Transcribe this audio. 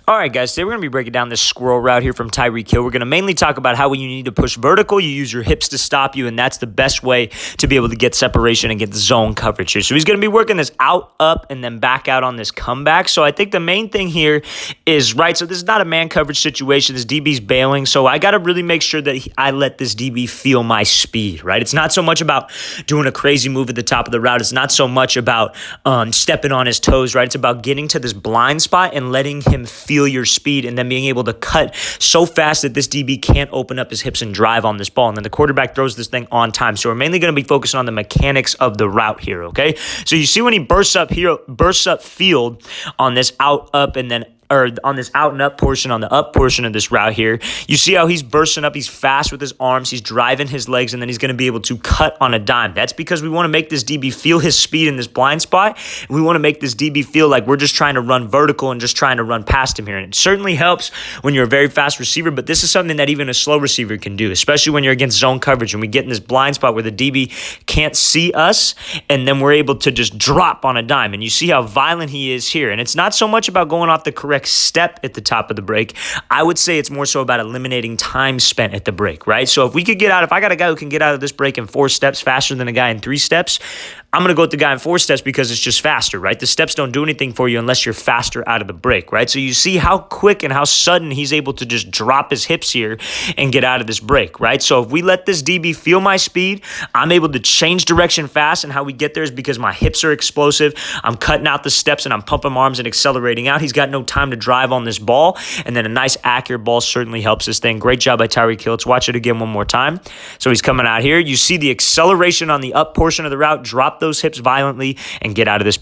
All right, guys, today we're going to be breaking down this squirrel route here from Tyreek Hill. We're going to mainly talk about how when you need to push vertical, you use your hips to stop you, and that's the best way to be able to get separation and get the zone coverage here. So he's going to be working this out, up, and then back out on this comeback. So I think the main thing here is, right, so this is not a man coverage situation. This DB's bailing, so I got to really make sure that I let this DB feel my speed, right? It's not so much about doing a crazy move at the top of the route. It's not so much about stepping on his toes, right? It's about getting to this blind spot and letting him feel your speed and then being able to cut so fast that this DB can't open up his hips and drive on this ball. And then the quarterback throws this thing on time. So we're mainly going to be focusing on the mechanics of the route here, okay? So you see when he bursts up field on this out, up, and then on this out and up portion, on the up portion of this route here, you see how he's bursting up. He's fast with his arms. He's driving his legs, and then he's going to be able to cut on a dime. That's because we want to make this DB feel his speed in this blind spot. And we want to make this DB feel like we're just trying to run vertical and just trying to run past him here. And it certainly helps when you're a very fast receiver, but this is something that even a slow receiver can do, especially when you're against zone coverage and we get in this blind spot where the DB can't see us, and then we're able to just drop on a dime. And you see how violent he is here. And it's not so much about going off the correct step at the top of the break. I would say it's more so about eliminating time spent at the break, right? So if I got a guy who can get out of this break in 4 steps faster than a guy in 3 steps, I'm going to go with the guy in 4 steps because it's just faster, right? The steps don't do anything for you unless you're faster out of the break, right? So you see how quick and how sudden he's able to just drop his hips here and get out of this break, right? So if we let this DB feel my speed, I'm able to change direction fast, and how we get there is because my hips are explosive. I'm cutting out the steps and I'm pumping my arms and accelerating out. He's got no time to drive on this ball, and then a nice accurate ball certainly helps this thing. Great job by Tyreek Hill. Let's watch it again one more time. So he's coming out here. You see the acceleration on the up portion of the route, drop those hips violently and get out of this